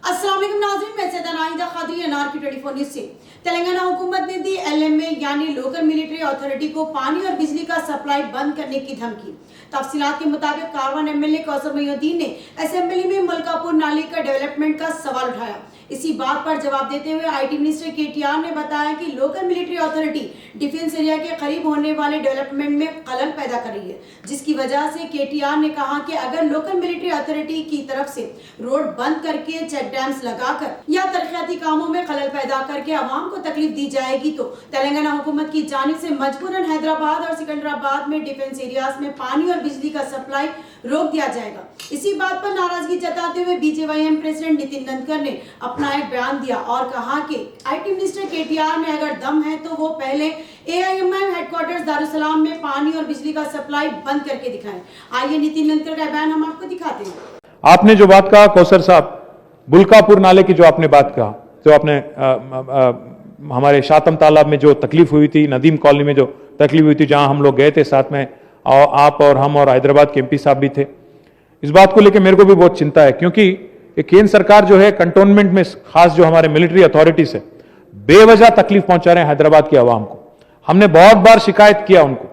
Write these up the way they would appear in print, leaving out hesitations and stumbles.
अस्सलाम वालेकुम नाज़रीन, मैं सैयदा नाहिदा खादी एनआरके 24 न्यूज़ से। तेलंगाना हुकूमत ने दी एलएमए यानी लोकल मिलिट्री अथॉरिटी को पानी और बिजली का सप्लाई बंद करने की धमकी। तफसीलात के मुताबिक कारवान एमएलए कौसर मोइनुद्दीन ने असेंबली में मलकापुर नाले का डेवलपमेंट का सवाल उठाया। इसी बात पर जवाब देते हुए आईटी मिनिस्टर केटीआर ने बताया कि local military authority defence area के करीब होने वाले डेवलपमेंट में खलल पैदा कर रही है, जिसकी वजह से केटीआर ने कहा कि अगर लोकल मिलिट्री अथॉरिटी की तरफ से रोड बंद करके चेक डैम्स लगाकर या तरक्याती कामों में खलल पैदा करके आवाम को तकलीफ दी जाएगी तो तेलंगाना हुकूमत की जानिब से मजबूरन हैदराबाद और सिकंदराबाद में डिफेंस एरियाज में पानी और बिजली का सप्लाई रोक दिया जाएगा। इसी बात पर नाराजगी जताते हुए बीजेवाईएम प्रेसिडेंट नितिन नंदकर ने अपना एक बयान दिया और कहा कि आईटी मिनिस्टर केटीआर में अगर दम है तो वो पहले एआईएमआईएम हेडक्वार्टर्स दारुसलाम में पानी और बिजली का सप्लाई बंद करके दिखाएं। आइए नितिन नंदकर का बयान हम आपको दिखाते हैं। आपने जो बात कहा कौसर साहब, बुल्कापुर नाले की जो आपने बात कहा, जो आपने हमारे शातम तालाब में जो तकलीफ हुई थी, नदीम कॉलोनी में जो तकलीफ हुई थी, जहां हम लोग गए थे साथ में, आप और हम और हैदराबाद के एमपी साहब भी थे। इस बात को लेकर मेरे को भी बहुत चिंता है, क्योंकि केंद्र सरकार जो है कंटोनमेंट में खास जो हमारे मिलिट्री अथॉरिटीज है बेवजह तकलीफ पहुंचा रहे हैं हैदराबाद की आवाम को। हमने बहुत बार शिकायत किया उनको।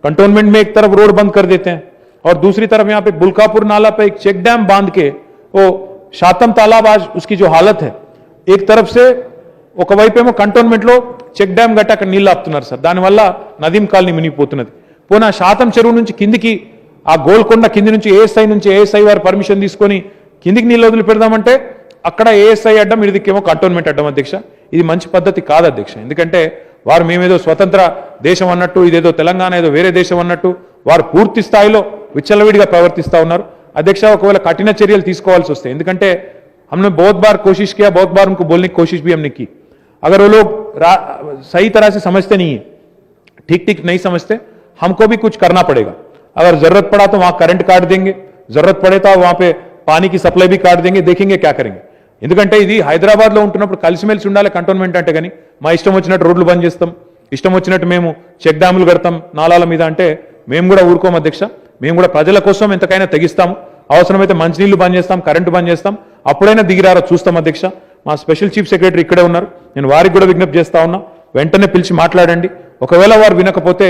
कंटोनमेंट में एक तरफ रोड बंद कर देते हैं और दूसरी तरफ यहाँ पे बुल्कापुर नाला पे एक चेक डैम बांध के वो शातम तालाब आज उसकी जो हालत है, एक तरफ से ఒక వైపేమో కంటోన్మెంట్ లో చెక్ డ్యామ్ గట్ట అక్కడ నీళ్లు ఆపుతున్నారు సార్, దానివల్ల నదీం కాలనీ మునిగిపోతున్నది. పోనా శాతం చెరువు నుంచి కిందికి ఆ గోల్కొండ కింది నుంచి ఏఎస్ఐ వారి పర్మిషన్ తీసుకొని కిందికి నీళ్ళు వదిలి పెడదామంటే అక్కడ ఏఎస్ఐ అడ్డం, ఇదికేమో కంటోన్మెంట్ అడ్డం. అధ్యక్ష, ఇది మంచి పద్ధతి కాదు అధ్యక్ష. ఎందుకంటే వారు మేమేదో స్వతంత్ర దేశం అన్నట్టు, ఇదేదో తెలంగాణ ఏదో వేరే దేశం అన్నట్టు వారు పూర్తి స్థాయిలో విచ్చలవిడిగా ప్రవర్తిస్తా ఉన్నారు. అధ్యక్ష, ఒకవేళ కఠిన చర్యలు తీసుకోవాల్సి వస్తాయి. ఎందుకంటే हमने बहुत बार कोशिश किया, बहुत बार उनको बोलने की कोशिश भी हमने की। अगर वो लोग सही तरह से समझते नहीं है, ठीक नहीं समझते, हमको भी कुछ करना पड़ेगा। अगर जरूरत पड़ा तो वहां करंट काट देंगे, जरूरत पड़े तो वहां पे पानी की सप्लाई भी काट देंगे, देखेंगे क्या करेंगे। ఎందుకంటే ఇది హైదరాబాద్ లో ఉంటున్నప్పుడు కలిసిమెలిసి ఉండాలి కంటోన్మెంట్ అంటే. కానీ మా ఇష్టం వచ్చినట్టు రోడ్లు బంద్ చేస్తాం, ఇష్టం వచ్చినట్టు మేము చెక్ డ్యాములు కడతాం నాలాల మీద అంటే మేము కూడా ఊరుకోం అధ్యక్ష. మేము కూడా ప్రజల కోసం ఎంతకైనా తెగిస్తాము. అవసరమైతే మంచినీళ్లు బంద్ చేస్తాం, కరెంటు బంద్ చేస్తాం, అప్పుడైనా దిగిరారో చూస్తాం అధ్యక్ష. మా స్పెషల్ చీఫ్ సెక్రటరీ ఇక్కడే ఉన్నారు, నేను వారికి కూడా విజ్ఞప్తి చేస్తా ఉన్నా, వెంటనే పిలిచి మాట్లాడండి. ఒకవేళ వారు వినకపోతే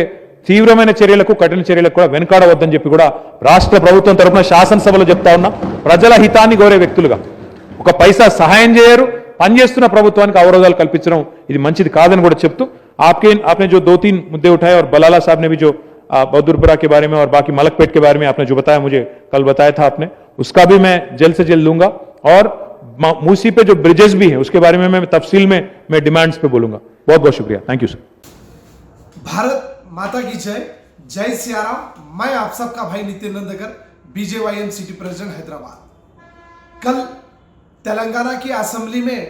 తీవ్రమైన చర్యలకు, కఠిన చర్యలకు కూడా వెనకాడవద్దని చెప్పి కూడా రాష్ట్ర ప్రభుత్వం తరఫున శాసనసభలో చెప్తా ఉన్నా. ప్రజల హితాన్ని కోరే వ్యక్తులుగా ఒక పైసా సహాయం చేయరు, పనిచేస్తున్న ప్రభుత్వానికి అవరోధాలు కల్పించడం ఇది మంచిది కాదని కూడా చెప్తూ, आपने जो 2-3 मुद्दे उठाए और बलाला साहब ने भी जो बहादुरपुरा के बारे में और बाकी मलकपेट के बारे में आपने जो बताया, मुझे कल बताया था आपने, उसका भी मैं जल्द से जल्द लूंगा। और मूसी पे जो ब्रिजेस भी हैं उसके बारे में मैं तफसील में मैं डिमांड्स पे बोलूंगा। बहुत बहुत शुक्रिया, थैंक यू सर। भारत माता की जय, जय सिया राम। मैं आप सबका भाई Nitin Nandkar, BJYM city president Hyderabad. कल तेलंगाना की असेंबली में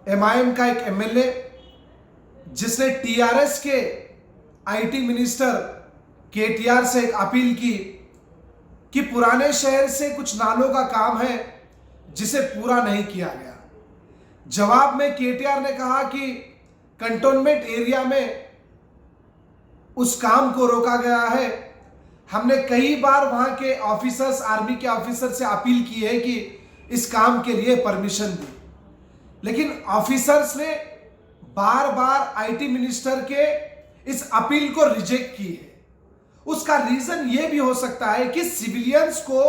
एमआईएम का एक एमएलए जिसने टीआरएस के आईटी मिनिस्टर केटीआर से एक अपील की कि पुराने शहर से कुछ नालों का काम है जिसे पूरा नहीं किया गया। जवाब में केटीआर ने कहा कि कंटोनमेंट एरिया में उस काम को रोका गया है। हमने कई बार वहां के ऑफिसर्स, आर्मी के ऑफिसर से अपील की है कि इस काम के लिए परमिशन दी, लेकिन ऑफिसर्स ने बार बार आईटी मिनिस्टर के इस अपील को रिजेक्ट की है। उसका रीजन यह भी हो सकता है कि सिविलियंस को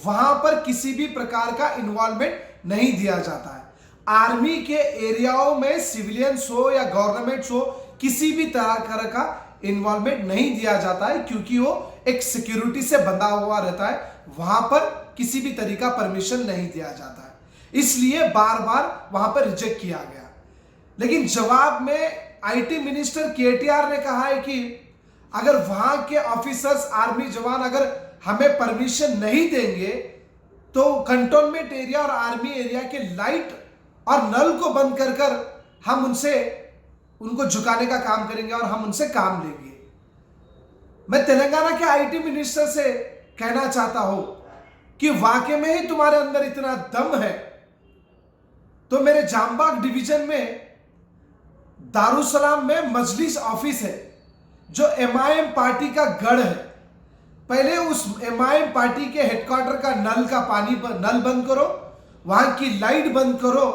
वहां पर किसी भी प्रकार का इन्वॉल्वमेंट नहीं दिया जाता है। आर्मी के एरियाओं में सिविलियंस हो या गवर्नमेंट हो, किसी भी तरह का इन्वॉल्वमेंट नहीं दिया जाता है, क्योंकि वो एक सिक्योरिटी से बंधा हुआ रहता है। वहां पर किसी भी तरीका परमिशन नहीं दिया जाता है, इसलिए बार बार वहां पर रिजेक्ट किया गया। लेकिन जवाब में आईटी मिनिस्टर केटीआर ने कहा है कि अगर वहां के ऑफिसर्स, आर्मी जवान अगर हमें परमिशन नहीं देंगे तो कंटोनमेंट एरिया और आर्मी एरिया के लाइट और नल को बंद कर हम उनको झुकाने का काम करेंगे और हम उनसे काम लेंगे। मैं तेलंगाना के आईटी मिनिस्टर से कहना चाहता हूं कि वाकई में ही तुम्हारे अंदर इतना दम है तो मेरे जामबाग डिवीजन में दारुसलाम में मजलिस ऑफिस है जो एमआईएम पार्टी का गढ़ है। पहले उस एमआईएम पार्टी के हेडक्वार्टर का नल बंद करो, वहां की लाइट बंद करो,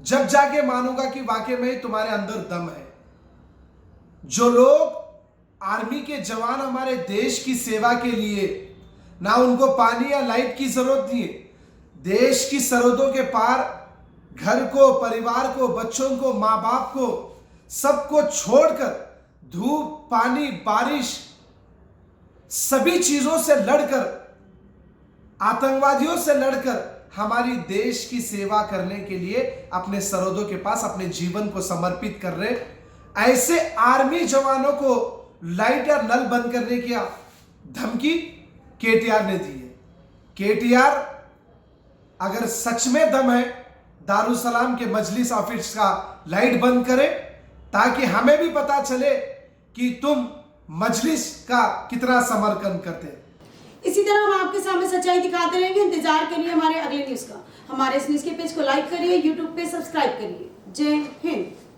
जब जाके मानूंगा कि वाकई में तुम्हारे अंदर दम है। जो लोग आर्मी के जवान हमारे देश की सेवा के लिए, ना उनको पानी या लाइट की जरूरत नहीं है, देश की सरहदों के पार घर को, परिवार को, बच्चों को, मां बाप को, सबको छोड़कर धूप, पानी, बारिश, सभी चीजों से लड़कर, आतंकवादियों से लड़कर हमारी देश की सेवा करने के लिए अपने सरहदों के पास अपने जीवन को समर्पित कर रहे, ऐसे आर्मी जवानों को लाइट या नल बंद करने की धमकी केटीआर ने दी है। केटीआर अगर सच में दम है, दारुसलाम के मजलिस ऑफिस का लाइट बंद करे, ताकि हमें भी पता चले कि तुम मजलिस का कितना समर्थन करते हैं। इसी तरह हम आपके सामने सच्चाई दिखाते रहेंगे। इंतजार करिए हमारे अगले न्यूज का। हमारे इस न्यूज के पेज को लाइक करिए, यूट्यूब पे सब्सक्राइब करिए। जय हिंद।